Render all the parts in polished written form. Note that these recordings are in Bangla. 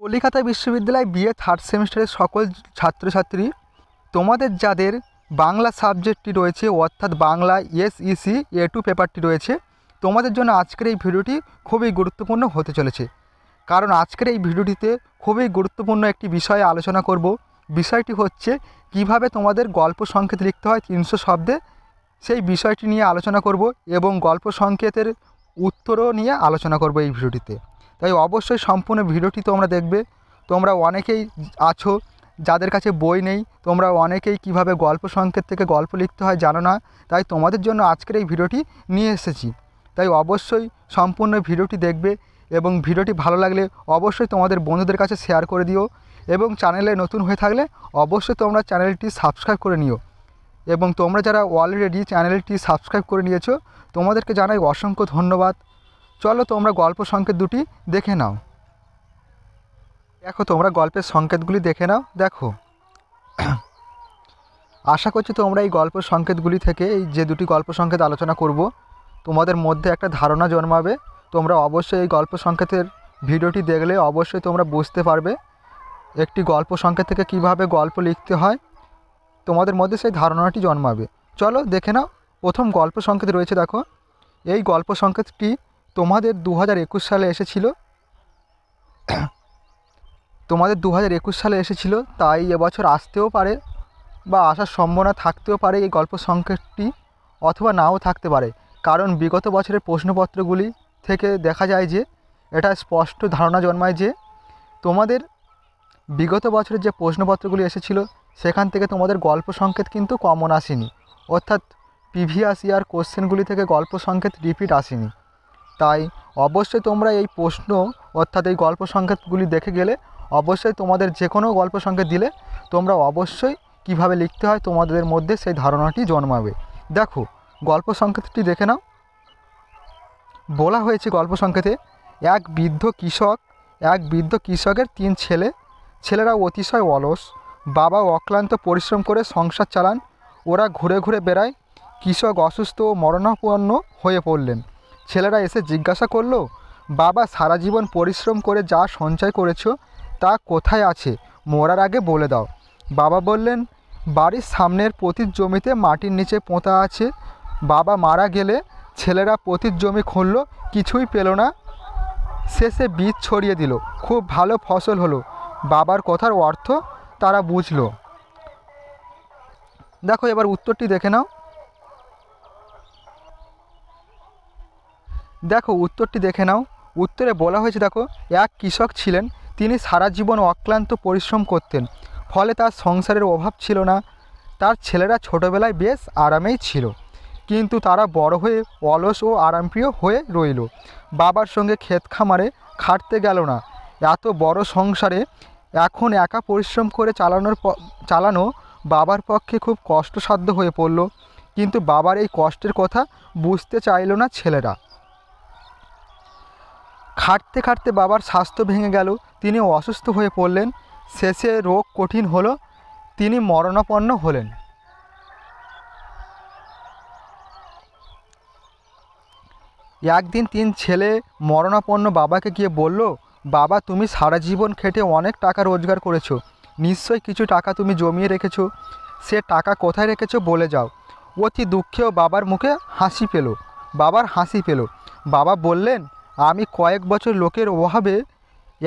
কলিকাতা বিশ্ববিদ্যালয় বিএ থার্ড সেমিস্টারের সকল ছাত্রছাত্রী, তোমাদের যাদের বাংলা সাবজেক্টটি রয়েছে অর্থাৎ বাংলা এসইসি A2 পেপারটি রয়েছে, তোমাদের জন্য আজকের এই ভিডিওটি খুবই গুরুত্বপূর্ণ হতে চলেছে। কারণ আজকের এই ভিডিওটিতে খুবই গুরুত্বপূর্ণ একটি বিষয়ে আলোচনা করব। বিষয়টি হচ্ছে কিভাবে তোমাদের গল্প সংকেত লিখতে হয় 300 শব্দে, সেই বিষয়টি নিয়ে আলোচনা করব এবং গল্প সংকেতের উত্তরও নিয়ে আলোচনা করব এই ভিডিওটিতে। তাই অবশ্যই সম্পূর্ণ ভিডিওটি তোমরা দেখবে। তোমরা অনেকেই আছো যাদের কাছে বই নেই, তোমরা অনেকেই কিভাবে গল্প সংকেত থেকে গল্প লিখতে হয় জানো না, তাই তোমাদের জন্য আজকের এই ভিডিওটি নিয়ে এসেছি। তাই অবশ্যই সম্পূর্ণ ভিডিওটি দেখবে এবং ভিডিওটি ভালো লাগলে অবশ্যই তোমাদের বন্ধুদের কাছে শেয়ার করে দিও এবং চ্যানেলে নতুন হয়ে থাকলে অবশ্যই তোমরা চ্যানেলটি সাবস্ক্রাইব করে নিও। এবং তোমরা যারা অলরেডি চ্যানেলটি সাবস্ক্রাইব করে নিয়েছো তোমাদেরকে জানাই অসংখ্য ধন্যবাদ। চলো তোমরা গল্প সংকেত দুটি দেখে নাও। দেখো তোমরা গল্পের সংকেতগুলি দেখে নাও। দেখো, আশা করছি তোমরা এই গল্প সংকেতগুলি থেকে এই যে দুটি গল্প সংকেত আলোচনা করব তোমাদের মধ্যে একটা ধারণা জন্মাবে। তোমরা অবশ্যই এই গল্প সংকেতের ভিডিওটি দেখলে অবশ্যই তোমরা বুঝতে পারবে একটি গল্প সংকেত থেকে কিভাবে গল্প লিখতে হয়, তোমাদের মধ্যে সেই ধারণাটি জন্মাবে। চলো দেখে নাও। প্রথম গল্প সংকেত রয়েছে, দেখো এই গল্প সংকেতটি তোমাদের 2021 সালে এসেছিল। তোমাদের 2021 সালে এসেছিল, তাই এবছর আসতেও পারে বা আসার সম্ভাবনা থাকতেও পারে এই গল্প সংকেতটি, অথবা নাও থাকতে পারে। কারণ বিগত বছরের প্রশ্নপত্রগুলি থেকে দেখা যায় যে এটা স্পষ্ট ধারণা জন্মায় যে তোমাদের বিগত বছরের যে প্রশ্নপত্রগুলি এসেছিল সেখান থেকে তোমাদের গল্প সংকেত কিন্তু কমন আসেনি, অর্থাৎ প্রিভিয়াস ইয়ার কোশ্চেনগুলি থেকে গল্প সংকেত রিপিট আসেনি। তাই অবশ্যই তোমরা এই প্রশ্ন অর্থাৎ এই গল্প সংকেতগুলি দেখে গেলে অবশ্যই তোমাদের যে কোনো গল্প সংকেত দিলে তোমরা অবশ্যই কিভাবে লিখতে হয় তোমাদের মধ্যে সেই ধারণাটি জন্মাবে। দেখো গল্প সংকেতটি দেখে নাও। বলা হয়েছে গল্প সংকেতে, এক বৃদ্ধ কৃষকের 3 ছেলে। ছেলেরা অতিশয় অলস, বাবা অক্লান্ত পরিশ্রম করে সংসার চালান, ওরা ঘুরে ঘুরে বেড়ায়। কৃষক অসুস্থ ও মরণাপন্ন হয়ে পড়লেন। ছেলেরা এসে জিজ্ঞাসা করলো, বাবা সারা জীবন পরিশ্রম করে যা সঞ্চয় করেছো তা কোথায় আছে, মরার আগে বলে দাও। বাবা বললেন, বাড়ির সামনের পতিত জমিতে মাটির নিচে পোঁতা আছে। বাবা মারা গেলে ছেলেরা পতিত জমি খুঁড়ল, কিছুই পেল না। শেষে বীজ ছড়িয়ে দিল, খুব ভালো ফসল হলো। বাবার কথার অর্থ তারা বুঝলো। দেখো এবার উত্তরটি দেখে নাও। দেখো উত্তরটি দেখে নাও। উত্তরে বলা হয়েছে, দেখো এক কৃষক ছিলেন, তিনি সারা জীবন অক্লান্ত পরিশ্রম করতেন, ফলে তার সংসারের অভাব ছিল না। তার ছেলেরা ছোটোবেলায় বেশ আরামেই ছিল, কিন্তু তারা বড় হয়ে অলস ও আরামপ্রিয় হয়ে রইল। বাবার সঙ্গে ক্ষেত খামারে খাটতে গেল না। এত বড় সংসারে এখন একা পরিশ্রম করে চালানো বাবার পক্ষে খুব কষ্টসাধ্য হয়ে পড়ল। কিন্তু বাবার এই কষ্টের কথা বুঝতে চাইল না ছেলেরা। খাটতে খাটতে বাবার স্বাস্থ্য ভেঙে গেল, তিনি অসুস্থ হয়ে পড়লেন। শেষে রোগ কঠিন হলো, তিনি মরণাপন্ন হলেন। একদিন 3 ছেলে মরণাপন্ন বাবাকে গিয়ে বলল, বাবা তুমি সারা জীবন খেটে অনেক টাকা রোজগার করেছো, নিশ্চয়ই কিছু টাকা তুমি জমিয়ে রেখেছো, সে টাকা কোথায় রেখেছো বলে যাও। অতি দুঃখেও বাবার মুখে বাবার হাসি পেল। বাবা বললেন, আমি কয়েক বছর লোকের অভাবে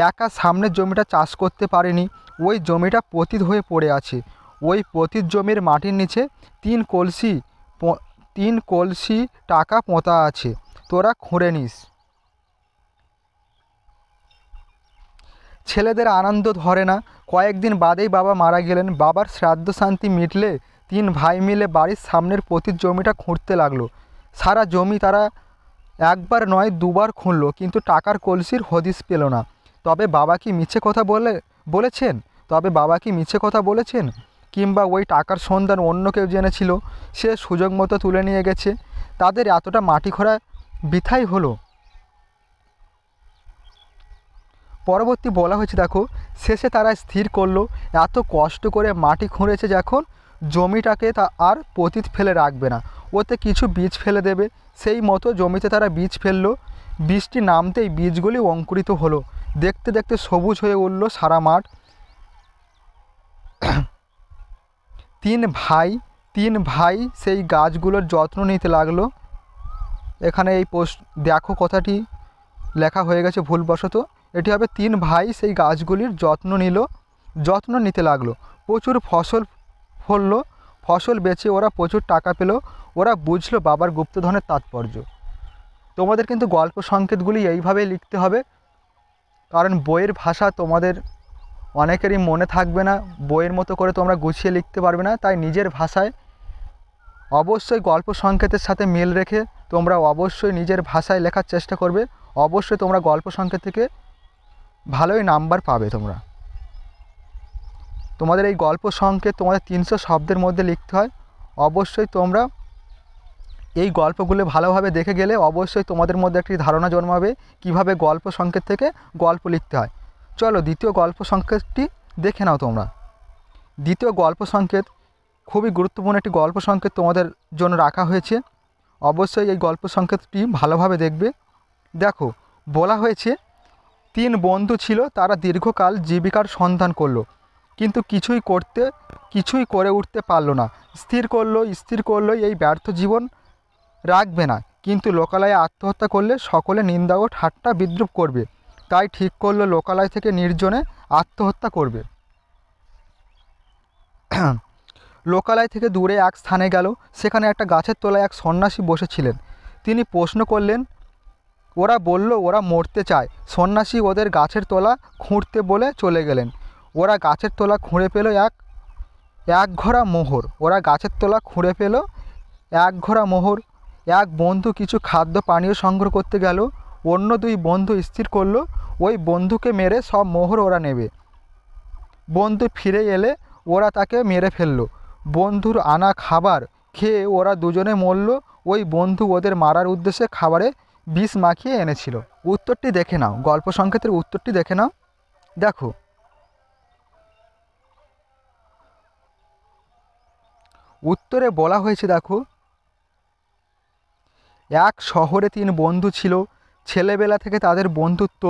একা সামনের জমিটা চাষ করতে পারিনি, ওই জমিটা পতিত হয়ে পড়ে আছে। ওই পতিত জমির মাটির নিচে 3 কলসি টাকা পোঁতা আছে, তোরা খুঁড়ে নিস। ছেলেদের আনন্দ ধরে না। কয়েকদিন বাদেই বাবা মারা গেলেন। বাবার শ্রাদ্ধ শান্তি মিটলে 3 ভাই মিলে বাড়ির সামনের পতিত জমিটা খুঁড়তে লাগলো। সারা জমি তারা একবার নয় 2বার খুঁড়ল, কিন্তু টাকার কলসির হদিশ পেল না। তবে বাবা কি মিছে কথা বলেছেন? কিংবা ওই টাকার সন্ধান অন্য কেউ জেনেছিল, সে সুযোগ মতো তুলে নিয়ে গেছে? তাদের এতটা মাটি খোঁড়া বৃথাই হলো। পরবর্তী বলা হয়েছে, দেখো শেষে তারা স্থির করলো, এত কষ্ট করে মাটি খুঁড়েছে যখন, জমিটাকে তা আর পতিত ফেলে রাখবে না, ওতে কিছু বীজ ফেলে দেবে। সেই মতো জমিতে তারা বীজ ফেললো। বৃষ্টি নামতেই বীজগুলি অঙ্কুরিত হলো। দেখতে দেখতে সবুজ হয়ে উঠল সারা মাঠ। তিন ভাই সেই গাছগুলোর যত্ন নিতে লাগলো। এখানে এই দেখো কথাটি লেখা হয়ে গেছে ভুলবশত, এটি হবে তিন ভাই সেই গাছগুলির যত্ন নিতে লাগলো। প্রচুর ফসল ফললো, ফসল বেচে ওরা প্রচুর টাকা পেল। ওরা বুঝলো বাবার গুপ্তধনের তাৎপর্য। তোমাদের কিন্তু গল্প সংকেতগুলি এইভাবেই লিখতে হবে, কারণ বইয়ের ভাষা তোমাদের অনেকেরই মনে থাকবে না, বইয়ের মতো করে তোমরা গুছিয়ে লিখতে পারবে না। তাই নিজের ভাষায় অবশ্যই গল্প সংকেতের সাথে মিল রেখে তোমরা অবশ্যই নিজের ভাষায় লেখার চেষ্টা করবে। অবশ্যই তোমরা গল্প সংকেত থেকে ভালোই নাম্বার পাবে। তোমাদের এই গল্প সংকেত তোমাদের 300 শব্দের মধ্যে লিখতে হয়। অবশ্যই তোমরা এই গল্পগুলো ভালোভাবে দেখে গেলে অবশ্যই তোমাদের মধ্যে একটি ধারণা জন্মাবে কীভাবে গল্প সংকেত থেকে গল্প লিখতে হয়। চলো দ্বিতীয় গল্প সংকেতটি দেখে নাও তোমরা। দ্বিতীয় গল্প সংকেত খুবই গুরুত্বপূর্ণ একটি গল্প সংকেত তোমাদের জন্য রাখা হয়েছে। অবশ্যই এই গল্প সংকেতটি ভালোভাবে দেখবে। দেখো, বলা হয়েছে 3 বন্ধু ছিল, তারা দীর্ঘকাল জীবিকার সন্ধান করলো, কিন্তু কিছুই করে উঠতে পারলো না। স্থির করলো এই ব্যর্থ জীবন রাখবে না, কিন্তু লোকালয়ে আত্মহত্যা করলে সকলে নিন্দা ও ঠাট্টা বিদ্রূপ করবে। তাই ঠিক করলো লোকালয় থেকে নির্জনে আত্মহত্যা করবে। লোকালয় থেকে দূরে এক স্থানে গেল। সেখানে একটা গাছের তলায় এক সন্ন্যাসী বসেছিলেন। তিনি প্রশ্ন করলেন। ওরা বলল ওরা মরতে চায়। সন্ন্যাসী ওদের গাছের তলা খুঁড়তে বলে চলে গেলেন। ওরা গাছের তলা খুঁড়ে পেল এক ঘোড়া মোহর। এক বন্ধু কিছু খাদ্য পানীয় সংগ্রহ করতে গেল। অন্য 2 বন্ধু স্থির করলো ওই বন্ধুকে মেরে সব মোহর ওরা নেবে। বন্ধু ফিরে এলে ওরা তাকে মেরে ফেললো। বন্ধুর আনা খাবার খেয়ে ওরা দুজনে মরল। ওই বন্ধু ওদের মারার উদ্দেশ্যে খাবারে বিষ মাখিয়ে এনেছিল। উত্তরটি দেখে নাও, গল্প সংকেতের উত্তরটি দেখে নাও। দেখো, উত্তরে বলা হয়েছে, দেখো, এক শহরে 3 বন্ধু ছিল। ছেলেবেলা থেকে তাদের বন্ধুত্ব।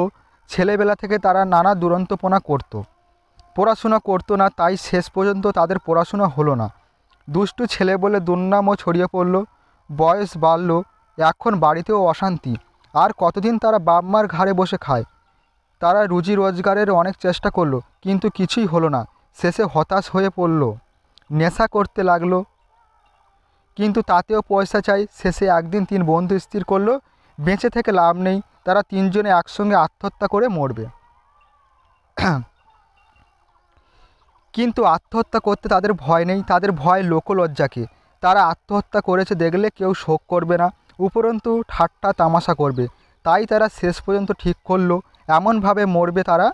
ছেলেবেলা থেকে তারা নানা দুরন্তপনা করত। পড়াশোনা করতো না, তাই শেষ পর্যন্ত তাদের পড়াশোনা হলো না। দুষ্টু ছেলে বলে দুর্নামও ছড়িয়ে পড়ল। বয়স বাড়ল, এখন বাড়িতেও অশান্তি। আর কতদিন তারা বাপ মার ঘাড়ে বসে খায়। তারা রুজি রোজগারের অনেক চেষ্টা করলো, কিন্তু কিছুই হলো না। শেষে হতাশ হয়ে পড়ল, নেশা করতে লাগলো, কিন্তু তাতেও পয়সা চাই। শেষে একদিন 3 বন্ধু স্থির করলো বেঁচে থেকে লাভ নেই, তারা 3 জনে একসঙ্গে আত্মহত্যা করে মরবে। কিন্তু আত্মহত্যা করতে তাদের ভয় নেই, তাদের ভয় লোকলজ্জাকে। তারা আত্মহত্যা করেছে দেখলে কেউ শোক করবে না, উপরন্তু ঠাট্টা তামাশা করবে। তাই তারা শেষ পর্যন্ত ঠিক করলো এমনভাবে মরবে তারা,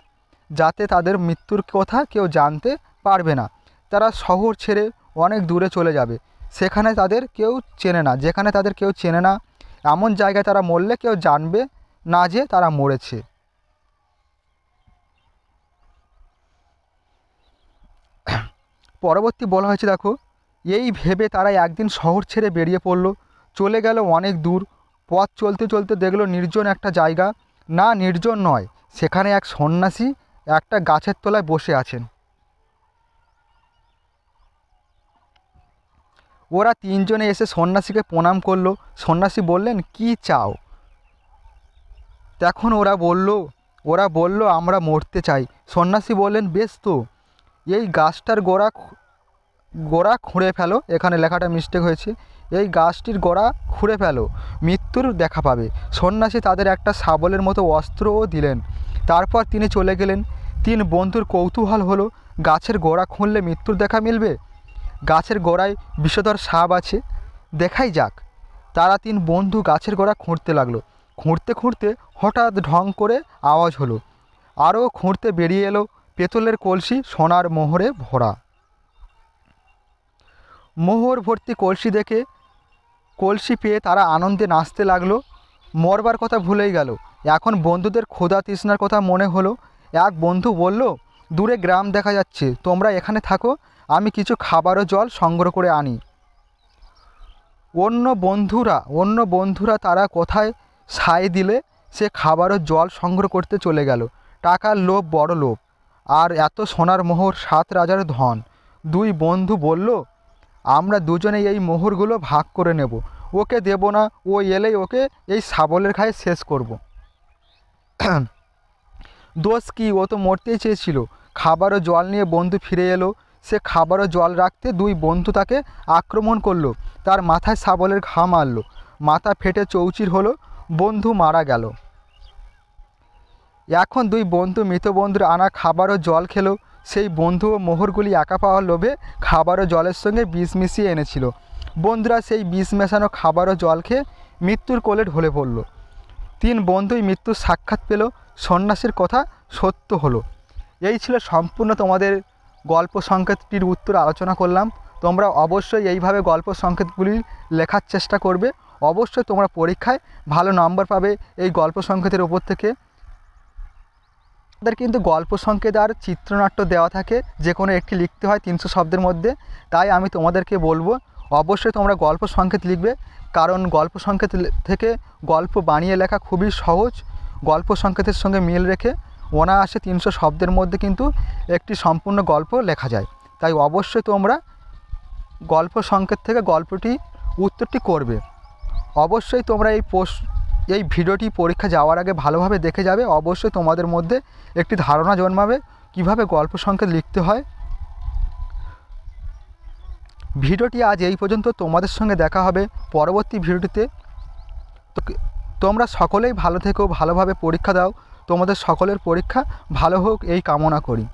যাতে তাদের মৃত্যুর কথা কেউ জানতে পারবে না। তারা শহর ছেড়ে অনেক দূরে চলে যাবে, যেখানে তাদের কেউ চেনে না। এমন জায়গায় তারা মরলে কেউ জানবে না যে তারা মরেছে। পরবর্তী বলা হয়েছে, দেখো, এই ভেবে তারা একদিন শহর ছেড়ে বেরিয়ে পড়ল। চলে গেল অনেক দূর। পথ চলতে চলতে দেখলো নির্জন একটা জায়গা। না, নির্জন নয়, সেখানে এক সন্ন্যাসী একটা গাছের তলায় বসে আছেন। ওরা 3 জনে এসে সন্ন্যাসীকে প্রণাম করলো। সন্ন্যাসী বললেন, কি চাও? তখন ওরা বলল আমরা মরতে চাই। সন্ন্যাসী বললেন, বেশ তো, এই গাছটার গোড়া খুঁড়ে ফেলো। এখানে লেখাটা মিস্টেক হয়েছে, এই গাছটির গোড়া খুঁড়ে ফেলো, মৃত্যুর দেখা পাবে। সন্ন্যাসী তাদের একটা শাবলের মতো অস্ত্রও দিলেন। তারপর তিনি চলে গেলেন। 3 বন্ধুর কৌতূহল হলো, গাছের গোড়া খুঁড়লে মৃত্যুর দেখা মিলবে। গাছের গোড়ায় বিষধর সাপ আছে, দেখাই যাক। তারা 3 বন্ধু গাছের গোড়া খুঁড়তে লাগলো। খুঁড়তে খুঁড়তে হঠাৎ ঢং করে আওয়াজ হলো। আরও খুঁড়তে বেরিয়ে এলো পেতলের কলসি, সোনার মোহরে ভরা। মোহর ভর্তি কলসি পেয়ে তারা আনন্দে নাচতে লাগলো। মরবার কথা ভুলেই গেল। এখন বন্ধুদের ক্ষুধা তৃষ্ণার কথা মনে হলো। এক বন্ধু বলল, দূরে গ্রাম দেখা যাচ্ছে, তোমরা এখানে থাকো, আমি কিছু খাবার ও জল সংগ্রহ করে আনি। অন্য বন্ধুরা তারা কোথায় সায় দিলে সে খাবার ও জল সংগ্রহ করতে চলে গেল। টাকার লোভ বড় লোভ, আর এত সোনার মোহর 7 রাজার ধন। দুই বন্ধু বলল, আমরা দুজনে এই মোহরগুলো ভাগ করে নেব, ওকে দেব না, ও এলেই ওকে এই শাবলের ঘায়ে শেষ করব। দোষ কি, ও তো মরতেই চেয়েছিল। খাবার ও জল নিয়ে বন্ধু ফিরে এলো। সে খাবার ও জল রাখতে দুই বন্ধু তাকে আক্রমণ করলো, তার মাথায় শাবলের ঘা মারলো, মাথা ফেটে চৌচির হলো, বন্ধু মারা গেল। এখন দুই বন্ধু মৃত বন্ধুর আনা খাবার ও জল খেলো। সেই বন্ধু ও মোহরগুলি একা পাওয়ার লোভে খাবার ও জলের সঙ্গে বিষ মিশিয়ে এনেছিল। বন্ধুরা সেই বিষ মেশানো খাবার ও জল খেয়ে মৃত্যুর কোলে ঢলে পড়ল। 3 বন্ধুই মৃত্যুর সাক্ষাৎ পেল, সন্ন্যাসীর কথা সত্য হলো। এই ছিল সম্পূর্ণ তোমাদের গল্প সংকেতটির উত্তর আলোচনা করলাম। তোমরা অবশ্যই এইভাবে গল্প সংকেতগুলি লেখার চেষ্টা করবে। অবশ্যই তোমরা পরীক্ষায় ভালো নম্বর পাবে এই গল্প সংকেতের ওপর থেকে। তাদের কিন্তু গল্প সংকেত আর চিত্রনাট্য দেওয়া থাকে, যে কোনো একটি লিখতে হয় 300 শব্দের মধ্যে। তাই আমি তোমাদেরকে বলবো অবশ্যই তোমরা গল্প সংকেত লিখবে, কারণ গল্প সংকেত থেকে গল্প বানিয়ে লেখা খুবই সহজ। গল্প সংকেতের সঙ্গে মিল রেখে অনায়াসে 300 শব্দের মধ্যে কিন্তু একটি সম্পূর্ণ গল্প লেখা যায়। তাই অবশ্যই তোমরা গল্প সংকেত থেকে উত্তরটি করবে। অবশ্যই তোমরা এই ভিডিওটি পরীক্ষা যাওয়ার আগে ভালোভাবে দেখে যাবে। অবশ্যই তোমাদের মধ্যে একটি ধারণা জন্মাবে কিভাবে গল্প সংকেত লিখতে হয়। ভিডিওটি আজ এই পর্যন্ত। তোমাদের সঙ্গে দেখা হবে পরবর্তী ভিডিওটিতে। তোমরা সকলেই ভালো থেকো, ভালোভাবে পরীক্ষা দাও। তোমাদের সকলের পরীক্ষা ভালো হোক এই কামনা করি।